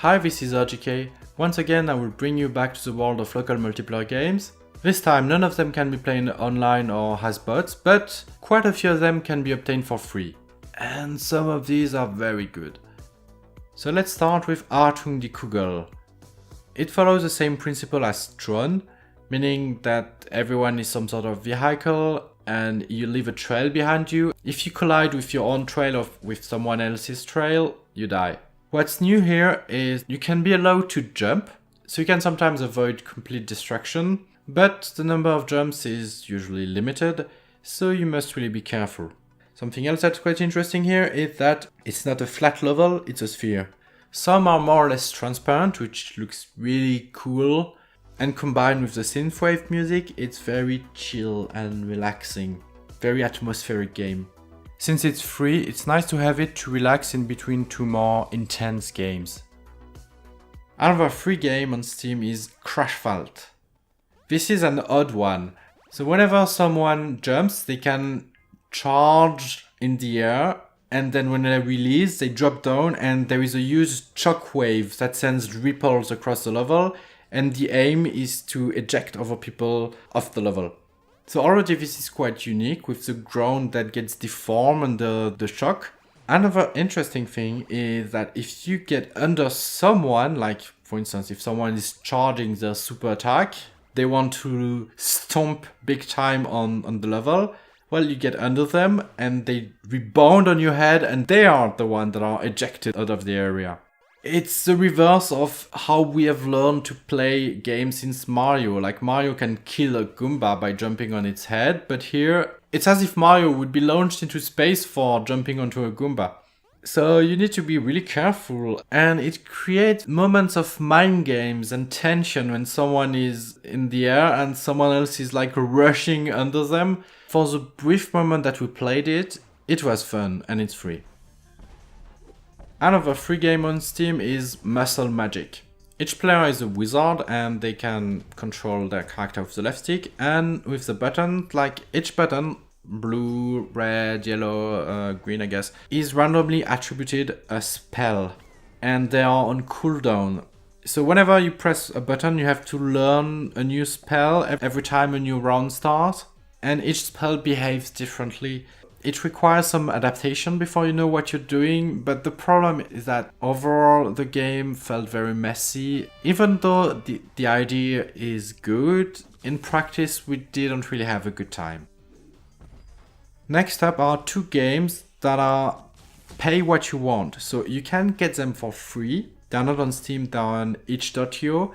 Hi, this is RGK. Once again, I will bring you back to the world of local multiplayer games. This time, none of them can be played online or as bots, but quite a few of them can be obtained for free. And some of these are very good. So let's start with Tunge Kugel. It follows the same principle as Tron, meaning that everyone is some sort of vehicle and you leave a trail behind you. If you collide with your own trail or with someone else's trail, you die. What's new here is you can be allowed to jump, so you can sometimes avoid complete destruction, but the number of jumps is usually limited, so you must really be careful. Something else that's quite interesting here is that it's not a flat level, it's a sphere. Some are more or less transparent, which looks really cool, and combined with the synthwave music, it's very chill and relaxing. Very atmospheric game. Since it's free, it's nice to have it to relax in between two more intense games. Another free game on Steam is Crashfalt. This is an odd one. So whenever someone jumps, they can charge in the air, and then when they release, they drop down, and there is a huge shockwave that sends ripples across the level, and the aim is to eject other people off the level. So already this is quite unique with the ground that gets deformed under the shock. Another interesting thing is that if you get under someone, like for instance if someone is charging their super attack, they want to stomp big time on the level, well, you get under them and they rebound on your head and they are the ones that are ejected out of the area. It's the reverse of how we have learned to play games since Mario. Like Mario can kill a Goomba by jumping on its head, but here it's as if Mario would be launched into space for jumping onto a Goomba. So you need to be really careful, and it creates moments of mind games and tension when someone is in the air and someone else is like rushing under them. For the brief moment that we played it, it was fun and it's free. Another free game on Steam is Muscle Magic. Each player is a wizard and they can control their character with the left stick, and with the buttons, like each button, blue, red, yellow, green I guess, is randomly attributed a spell and they are on cooldown. So whenever you press a button you have to learn a new spell every time a new round starts, and each spell behaves differently. It requires some adaptation before you know what you're doing, but the problem is that overall the game felt very messy. Even though the idea is good, in practice we didn't really have a good time. Next up are two games that are pay what you want, so you can get them for free. They're not on Steam, they're on itch.io,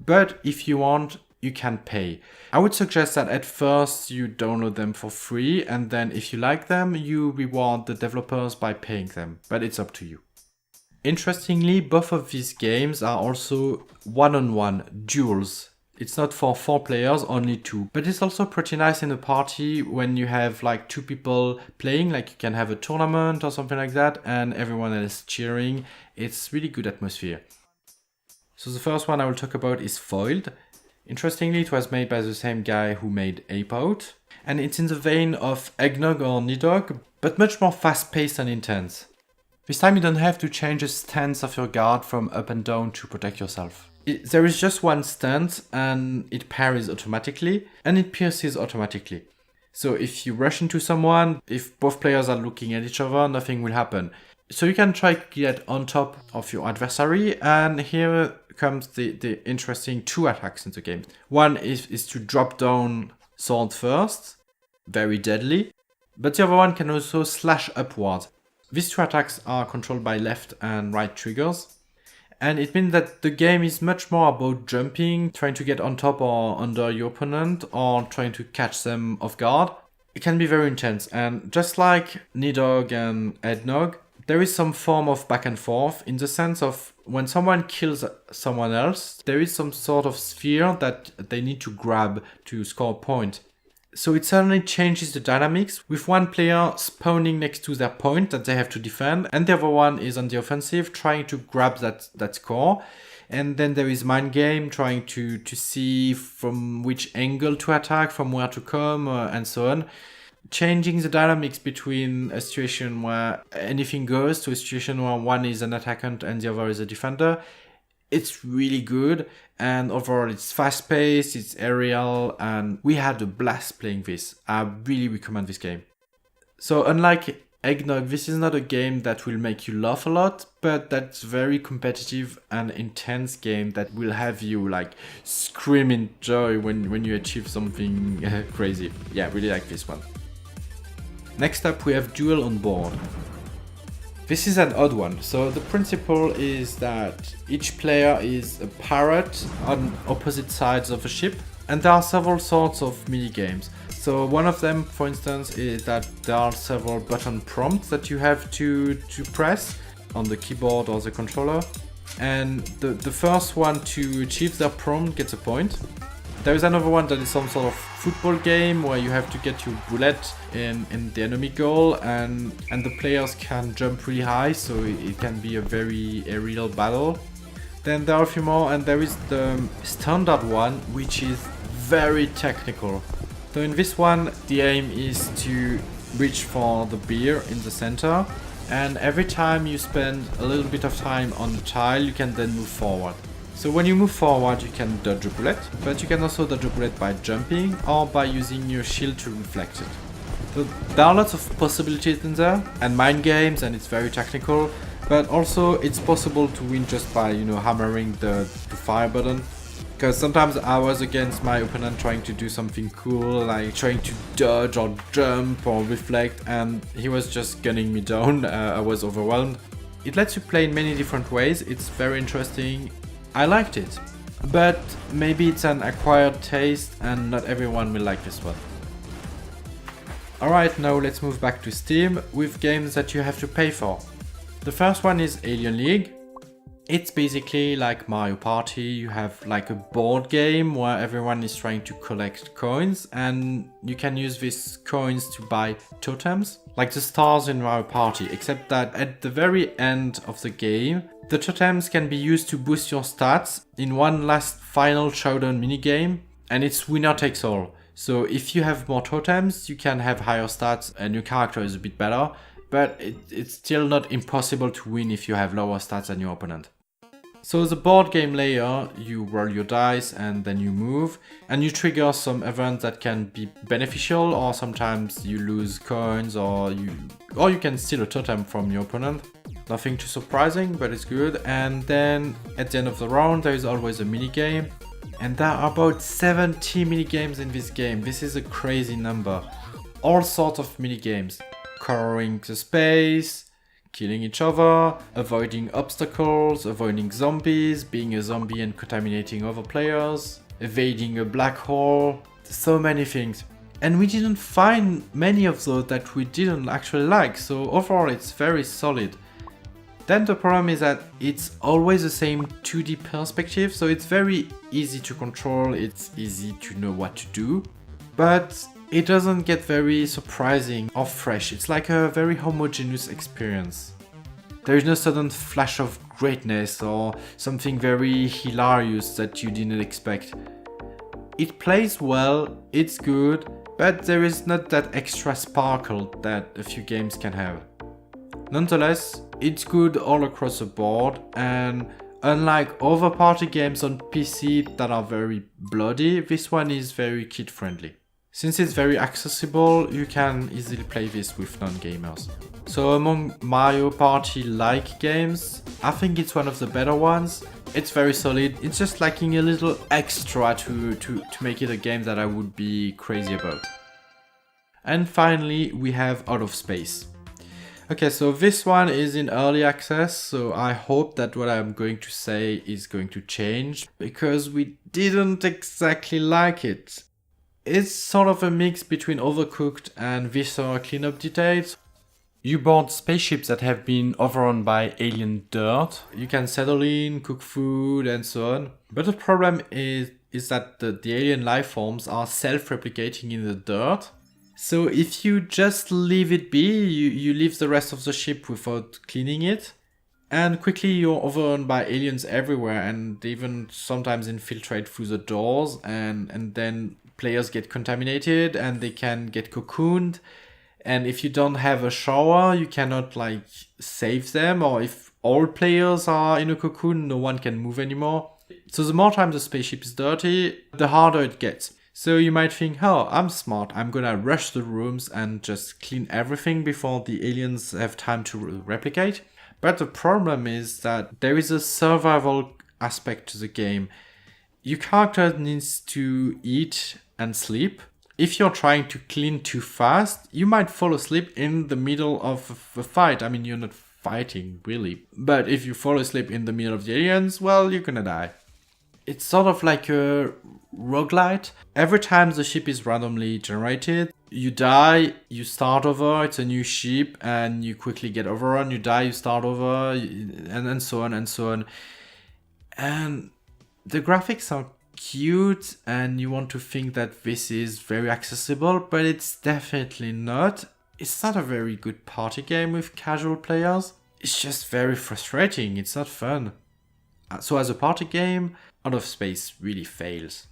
but if you want, you can pay. I would suggest that at first you download them for free, and then if you like them, you reward the developers by paying them, but it's up to you. Interestingly, both of these games are also one-on-one duels. It's not for 4 players, only 2, but it's also pretty nice in a party when you have like 2 people playing, like you can have a tournament or something like that, and everyone else cheering. It's really good atmosphere. So the first one I will talk about is Foiled. Interestingly, it was made by the same guy who made Ape Out, and it's in the vein of Eggnog or Nidhogg, but much more fast-paced and intense. This time you don't have to change the stance of your guard from up and down to protect yourself. There is just one stance and it parries automatically, and it pierces automatically. So if you rush into someone, if both players are looking at each other, nothing will happen. So you can try to get on top of your adversary, and here comes the interesting 2 attacks in the game. One is to drop down sword first, very deadly, but the other one can also slash upwards. These 2 attacks are controlled by left and right triggers, and it means that the game is much more about jumping, trying to get on top or under your opponent, or trying to catch them off guard. It can be very intense, and just like Nidhogg and Eggnog, there is some form of back and forth in the sense of when someone kills someone else, there is some sort of sphere that they need to grab to score a point. So it suddenly changes the dynamics, with one player spawning next to their point that they have to defend, and the other one is on the offensive trying to grab that score. And then there is mind game, trying to see from which angle to attack, from where to come, and so on. changing the dynamics between a situation where anything goes to a situation where one is an attackant and the other is a defender. It's really good, and overall it's fast-paced, it's aerial, and we had a blast playing this. I really recommend this game. So unlike Eggnog, this is not a game that will make you laugh a lot, but that's very competitive and intense game that will have you like screaming joy when you achieve something crazy. Yeah, really like this one. Next up we have Duel Unborn. This is an odd one. So the principle is that each player is a pirate on opposite sides of a ship, and there are several sorts of mini games. So one of them, for instance, is that there are several button prompts that you have to press on the keyboard or the controller. And the first one to achieve their prompt gets a point. There is another one that is some sort of football game where you have to get your bullet in the enemy goal, and the players can jump really high, so it can be a very aerial battle. Then there are a few more, and there is the standard one, which is very technical. So in this one, the aim is to reach for the beer in the center, and every time you spend a little bit of time on the tile, you can then move forward. So when you move forward, you can dodge a bullet, but you can also dodge a bullet by jumping or by using your shield to reflect it. So there are lots of possibilities in there, and mind games, and it's very technical, but also it's possible to win just by, hammering the fire button. Because sometimes I was against my opponent trying to do something cool, like trying to dodge or jump or reflect, and he was just gunning me down. I was overwhelmed. It lets you play in many different ways. It's very interesting. I liked it. But maybe it's an acquired taste and not everyone will like this one. Alright, now let's move back to Steam with games that you have to pay for. The first one is Alien League. It's basically like Mario Party. You have like a board game where everyone is trying to collect coins, and you can use these coins to buy totems, like the stars in Mario Party, except that at the very end of the game, the totems can be used to boost your stats in one last final showdown minigame, and it's winner takes all. So if you have more totems, you can have higher stats and your character is a bit better, but it's still not impossible to win if you have lower stats than your opponent. So the board game layer, you roll your dice and then you move, and you trigger some events that can be beneficial, or sometimes you lose coins, or you can steal a totem from your opponent. Nothing too surprising, but it's good. And then at the end of the round, there is always a mini game, and there are about 70 mini games in this game. This is a crazy number. All sorts of mini games: coloring the space, killing each other, avoiding obstacles, avoiding zombies, being a zombie and contaminating other players, evading a black hole. So many things. And we didn't find many of those that we didn't actually like, so overall it's very solid. Then the problem is that it's always the same 2D perspective, so it's very easy to control, it's easy to know what to do, but it doesn't get very surprising or fresh. It's like a very homogeneous experience. There is no sudden flash of greatness or something very hilarious that you didn't expect. It plays well, it's good, but there is not that extra sparkle that a few games can have. Nonetheless, it's good all across the board, and unlike other party games on PC that are very bloody, this one is very kid friendly. Since it's very accessible, you can easily play this with non-gamers. So among Mario Party-like games, I think it's one of the better ones. It's very solid, it's just lacking a little extra to make it a game that I would be crazy about. And finally, we have Out of Space. Okay, so this one is in early access, so I hope that what I'm going to say is going to change, because we didn't exactly like it. It's sort of a mix between Overcooked and Viscera cleanup details. You board spaceships that have been overrun by alien dirt. You can settle in, cook food, and so on. But the problem is that the alien life forms are self-replicating in the dirt. So if you just leave it be, you leave the rest of the ship without cleaning it, and quickly you're overrun by aliens everywhere, and they even sometimes infiltrate through the doors, and then players get contaminated and they can get cocooned. And if you don't have a shower, you cannot like save them, or if all players are in a cocoon, no one can move anymore. So the more time the spaceship is dirty, the harder it gets. So you might think, oh, I'm smart, I'm gonna rush the rooms and just clean everything before the aliens have time to replicate. But the problem is that there is a survival aspect to the game. Your character needs to eat and sleep. If you're trying to clean too fast, you might fall asleep in the middle of a fight. I mean, you're not fighting, really. But if you fall asleep in the middle of the aliens, well, you're gonna die. It's sort of like a roguelite. Every time the ship is randomly generated, you die, you start over, it's a new ship, and you quickly get overrun, you die, you start over, and so on and so on. And the graphics are cute, and you want to think that this is very accessible, but it's definitely not. It's not a very good party game with casual players. It's just very frustrating, it's not fun. So as a party game, Out of Space really fails.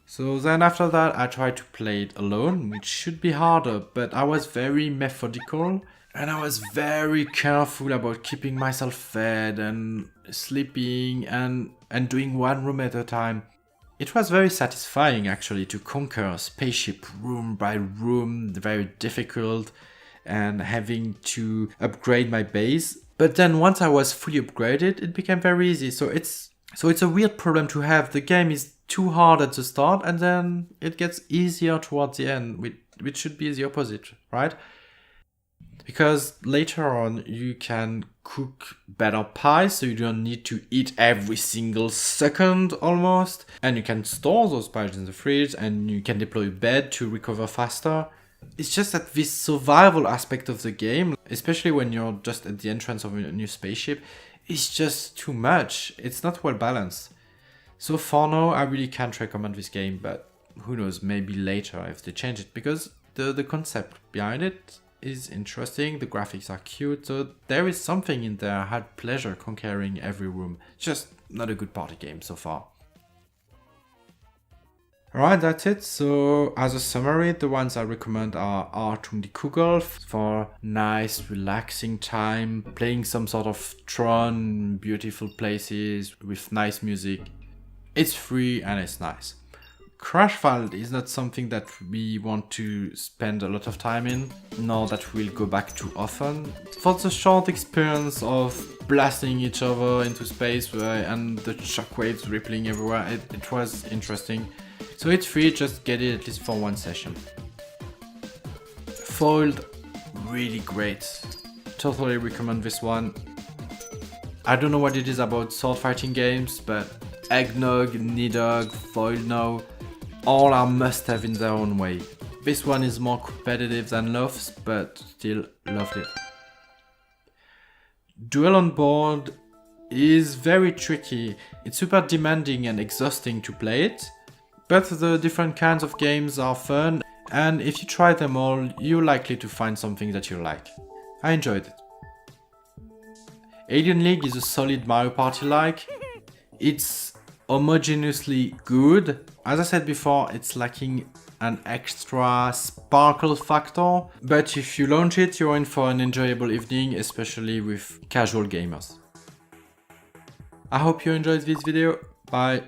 So then after that I tried to play it alone, which should be harder, but I was very methodical and I was very careful about keeping myself fed and sleeping and doing one room at a time. It was very satisfying actually to conquer a spaceship room by room, very difficult, and having to upgrade my base. But then once I was fully upgraded, it became very easy. So it's a weird problem to have. The game is too hard at the start and then it gets easier towards the end, which should be the opposite, right? Because later on you can cook better pies, so you don't need to eat every single second almost. And you can store those pies in the fridge and you can deploy a bed to recover faster. It's just that this survival aspect of the game, especially when you're just at the entrance of a new spaceship, is just too much. It's not well balanced. So for now, I really can't recommend this game, but who knows, maybe later if they change it, because the concept behind it is interesting, the graphics are cute, so there is something in there. I had pleasure conquering every room. Just not a good party game so far. Alright, that's it. So as a summary, the ones I recommend are Tunge Kugel for nice, relaxing time, playing some sort of Tron, beautiful places with nice music. It's free and it's nice. Crashfield is not something that we want to spend a lot of time in, nor that we'll go back too often. For the short experience of blasting each other into space and the shockwaves rippling everywhere, it was interesting. So it's free, just get it at least for one session. Foiled, really great. Totally recommend this one. I don't know what it is about sword fighting games, but Eggnog, Nidog, Foiled now, all are must-have in their own way. This one is more competitive than Loves, but still loved it. Duel on Board is very tricky. It's super demanding and exhausting to play it, but the different kinds of games are fun, and if you try them all, you're likely to find something that you like. I enjoyed it. Alien League is a solid Mario Party-like. It's homogeneously good. As I said before, it's lacking an extra sparkle factor, but if you launch it, you're in for an enjoyable evening, especially with casual gamers. I hope you enjoyed this video. Bye!